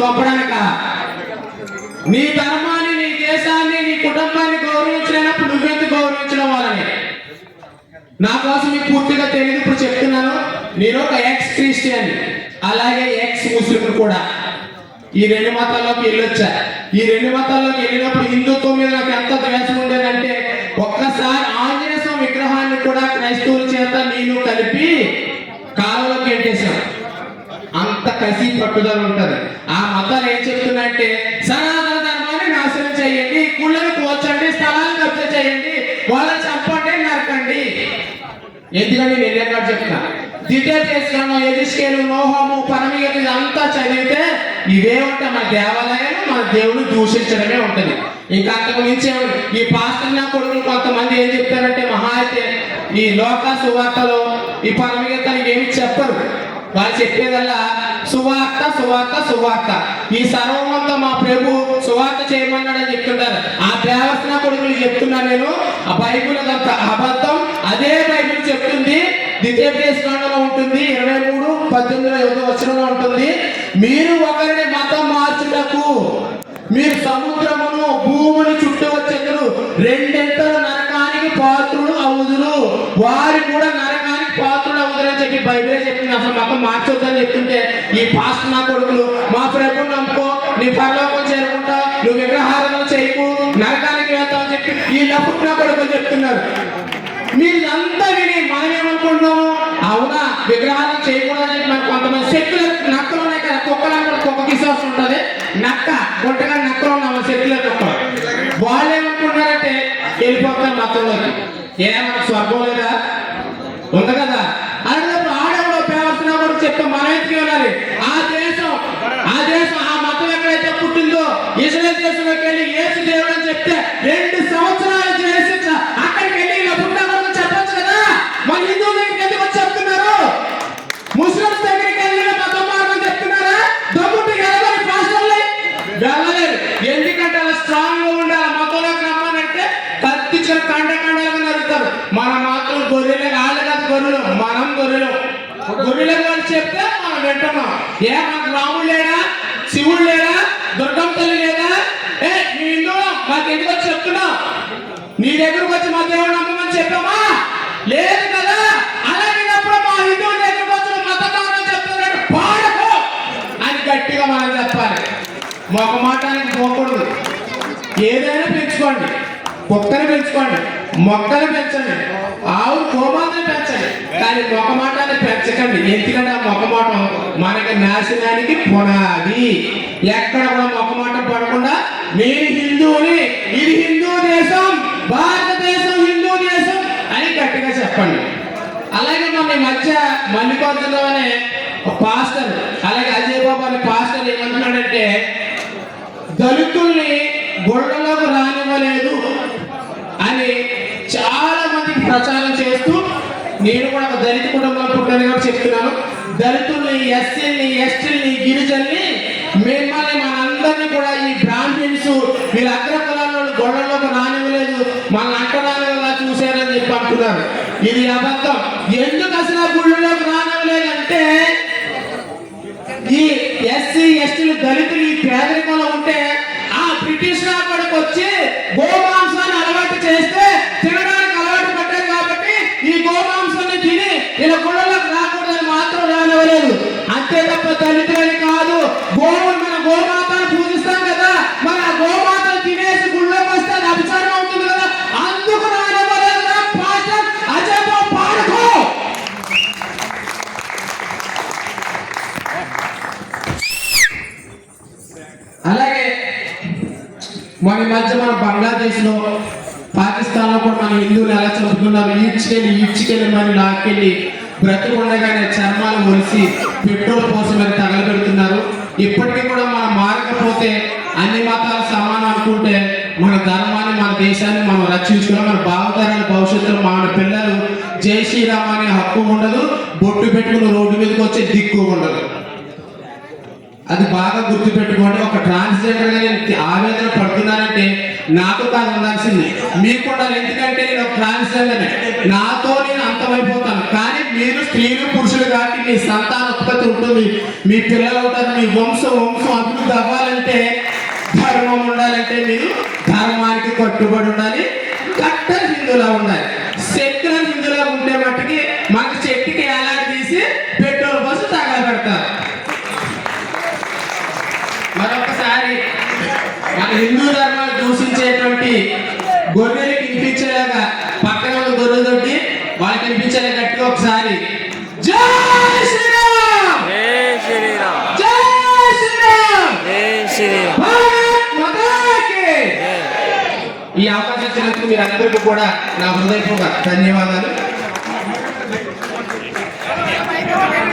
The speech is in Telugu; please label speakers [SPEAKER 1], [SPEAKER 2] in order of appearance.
[SPEAKER 1] చంపడానిక? నీ ధర్మాన్ని, నీ దేశాన్ని, నీ కుటుంబాన్ని గౌరవించినప్పుడు నువ్వెందుకు గౌరవించడం వాళ్ళని? నా కోసం మీకు పూర్తిగా తెలియదు, ఇప్పుడు చెప్తున్నాను. నేను ఒక ఎక్స్ క్రిస్టియన్, అలాగే ఎక్స్ ముస్లిం కూడా. ఈ రెండు మతాల్లోకి వెళ్ళొచ్చా. ఈ రెండు మతాల్లోకి వెళ్ళినప్పుడు హిందుత్వం మీద నాకు ఎంత ద్వేషం ఉండేదంటే, ఒక్కసారి ఆంజనేయ స్వామి విగ్రహాన్ని కూడా క్రైస్తవుల చేత నేను కలిపి కాలంలోకి ఎంటేశాను. అంత కసి పట్టుదల ఉంటది. ఆ మతాలు ఏం చెప్తున్నాయంటే, సనాతన ధర్మాన్ని నాశనం చేయండి, గుళ్ళని కూర్చోండి, స్థలాలను కబ్జా చేయండి, వాళ్ళని చంపండి, నరకండి. ఎందుకంటే నేను ఎక్కడ చెప్తా, ద్వితీయోపదేశకాండం, యెహెజ్కేలు, నోహము, పరమగీతం ఇదంతా చదివితే ఇవే ఉంటాయి. మన దేవాలయాలు మన దేవుని దూషించడమే ఉంటది. ఇంకా అంతకు మించి ఈ పాస్టర్ నా కొడుకులు కొంతమంది ఏం చెప్తారంటే, మహా అయితే ఈ లోక సువార్తలో ఈ పరమగీతానికి ఏమి చెప్పరు. వాళ్ళు చెప్పేదల్లా సువార్త సువార్త సువార్త. ఈ సర్వమంతా మా ప్రభు సువార్త చేయమన్నాడని చెప్తుంటారు. ఆ దేవస్థాన కొడుకులు చెప్తున్నా నేను, ఆ బైబిల్ అంత అబద్ధం. అదే బైబిల్ చెప్తుంది, ద్వితీయోపదేశకాండంలో ఉంటుంది, 23:18 ఉంటుంది, మీరు ఒకరిని మతం మార్చుటకు మీరు సముద్రమును భూమిని చుట్టూ వచ్చేందుకు రెండింతలు నరకానికి పాత్రులు అవుదురు, వారు కూడా నరకానికి పాత్రులు అవుదురు అని చెప్పి బైబిలే చెప్తుంది. అసలు మతం మార్చొద్దని చెప్తుంటే ఈ పాస్టర్ నా కొడుకులు, మా ప్రభుని నమ్ముకో, నీ పరలోకం చేరుకుంటా, నువ్వు విగ్రహారాధన చేయకు, నరకానికి వెళ్తావు అని చెప్పి ఈ లపుట్ నా కొడుకులు చెప్తున్నారు. మీరంతా విని మనం ఏమనుకుంటున్నాము, అవునా విగ్రహాలను చేయకూడదని చెప్పి మనకు కొంతమంది సెక్యులర్ నక్కలు ఉన్నాయి కదా, కుక్కలు కుక్క విశ్వాసం ఉంటుంది, నక్క గుంటగా నక్కలు ఉన్నాము సెక్యులర్ కుక్కలు. వాళ్ళు ఏమనుకుంటున్నారంటే వెళ్ళిపోతారు మతంలోకి. ఏమన్నా స్వర్గం లేదా? ఉంది కదా. అలాంటప్పుడు ఆడవాళ్ళు పేవస్తున్న కూడా చెప్తాం, మనం ఎందుకు వెళ్ళాలి? ఆ దేశం ఆ మతం ఎక్కడైతే పుట్టిందో ఇజ్రాయెల్ దేశంలోకి వెళ్ళి యేసు దేవుడు అని చెప్తే 2 సంవత్సరాలు చేసి అక్కడికి వెళ్ళి ఇలా పుట్టిన చెప్పొచ్చు కదా. మన హిందువుల దగ్గరికి ఎందుకు వచ్చి చెప్తున్నారు? ముస్లింస్ దగ్గరికి వెళ్ళి మతం మార్గం చెప్తున్నారా? దమ్ముంటే వెళ్ళాలి, పాస్టర్లే వెళ్ళలేరు. ఎందుకంటే అలా స్ట్రాంగ్ గా ఉండాలి. మతంలోకి రమ్మానంటే కత్తిచ్చిన కండలుగా నరుగుతారు. మనం మాత్రం గొర్రెలు, వాళ్ళు కాదు గొర్రెలు, మనం గొర్రెలు. గొర్రెలు వాళ్ళు చెప్తే మనం వింటున్నాం. మనకు రాముడు లేడా, శివుడు లేడా, దుర్గమ్మ తల్లి లేదా? నీ హిందువు మాకు ఎందుకు వచ్చి చెప్తున్నావు? నీ దగ్గరకు వచ్చి మా దేవుడు నమ్మమని చెప్పామా? లేదు కదా. అలాంటినప్పుడు మా హిందువుల దగ్గరకు వచ్చి మతకారం చెప్తున్నాడు, పాడకు అని గట్టిగా మనం చెప్పాలి. ఒక మాటానికి పోకూడదు. ఏదైనా పెంచుకోండి, కుక్కని పెంచుకోండి, మొక్కలు పెంచండి, ఆవు గోమాతను పెంచండి, కానీ మొక్క మాటాన్ని పెంచకండి. ఎందుకంటే ఆ మొక్క మాట మనకి నాశనానికి పునాది. ఎక్కడ కూడా మొక్క మాట పడకుండా నేను హిందువుని, ఇది హిందూ దేశం, భారతదేశం హిందూ దేశం అని గట్టిగా చెప్పండి. అలాగే మన మధ్య మల్లికార్జున అనే పాస్టర్, అలాగే అజయ్ బాబు అనే పాస్టర్ ఏమంటున్నాడంటే, దళితుల్ని గొడవలకు రానివ్వలేదు అని చాలా మందికి ప్రచారం చేస్తూ, నేను కూడా ఒక దళిత కుటుంబంలో పుట్టాను కాబట్టి చెప్తున్నాను, దళితుల్ని, ఎస్సీల్ని, ఎస్టీల్ని, గిరిజల్ని, మిమ్మల్ని మనందరినీ కూడా ఈ బ్రాహ్మణ్స్ వీళ్ళ అగ్ర కులాల గొడవలకు రానివ్వలేదు, మన అంటరాలుగా చూశారని చెప్పి అంటున్నారు. ఇది అబద్ధం. ఎందుకు అసలు ఆ గుళ్ళలోకి రానివ్వలేదంటే, ఈ ఎస్సీ ఎస్టీలు దళితులు ఈ పేదరికంలో ఉంటే ఆ బ్రిటిష్ రాకడికి వచ్చి గోమాంసాన్ని అలవాటు చేస్తే తినడానికి అలవాటు పడ్డారు కాబట్టి ఈ గోమాంసాన్ని తిని ఇలా గుళ్ళలోకి రాకూడదని మాత్రం రానివ్వలేదు. అంతే తప్ప దళితులని కాదు. మన గోమాతను పూజిస్తాం కదా, మన గోమాతను తినేసి గుళ్ళోకి వస్తే అది అభిచారం అవుతుంది కదా, అందుకు రానివ్వలేదు. పాస్టర్ అజయ్ బాబు పాడుకో. అలాగే మన మధ్య మన బంగ్లాదేశ్ లో, పాకిస్తాన్ లో కూడా మన హిందువులు ఎలా చదువుతున్నారు, ఈడ్చుకెళ్ళి మరి లాక్కెళ్ళి బ్రతుకుండగానే చర్మాలు మొలిసి పెట్రోల్ కోసం మరి తగలబెడుతున్నారు. ఇప్పటికీ కూడా మనం మారకపోతే, అన్ని మతాలు సమానం అనుకుంటే మన ధర్మాన్ని, మన దేశాన్ని మనం రక్షించుకున్నాం. మన భావతరాల భవిష్యత్తులో మన పిల్లలు జై శ్రీరామ్ అనే హక్కు ఉండదు, బొట్టు పెట్టుకుని రోడ్డు మీదకి వచ్చే దిక్కు ఉండదు. అది బాగా గుర్తు పెట్టుకోండి. ఒక ట్రాన్స్జెండర్ గా నేను ఆవేదన పడుతున్నానంటే నాకు కాదు ఉండాల్సింది, మీకు ఉండాలి. ఎందుకంటే నేను ట్రాన్స్జెండర్, నాతో నేను అంతమైపోతాను. కానీ మీరు స్త్రీలు పురుషులు కాబట్టి మీ సంతానోత్పత్తి ఉంటుంది, మీ పిల్లలు అవుతారు, మీ వంశం అభివృద్ధి అవ్వాలంటే, ధర్మం ఉండాలంటే మీరు ధర్మానికి కట్టుబడి ఉండాలి, కట్టర్ హిందువులా ఉండాలి. సెక్యులర్ హిందువులా ఉంటే మట్టుకి మాకు చెట్టుకి ఎలాంటి తీసి పెట్రోల్ బస్సు తగలబెడతారు. మరొకసారి మన హిందూ ధర్మాన్ని దూషించేటువంటి గొర్రెలు వినిపించేలాగా పక్కన ఉన్న గొర్రెలు తోటి వాళ్ళకి వినిపించేలా గట్టిగా ఒకసారి జై శ్రీరామ్,
[SPEAKER 2] జై శ్రీరామ్,
[SPEAKER 1] జై శ్రీరామ్,
[SPEAKER 2] జై శ్రీరామ్.
[SPEAKER 1] భారత్ మాతాకి. ఈ అవకాశం ఇచ్చినందుకు మీరందరికీ కూడా నా హృదయపూర్వక ధన్యవాదాలు.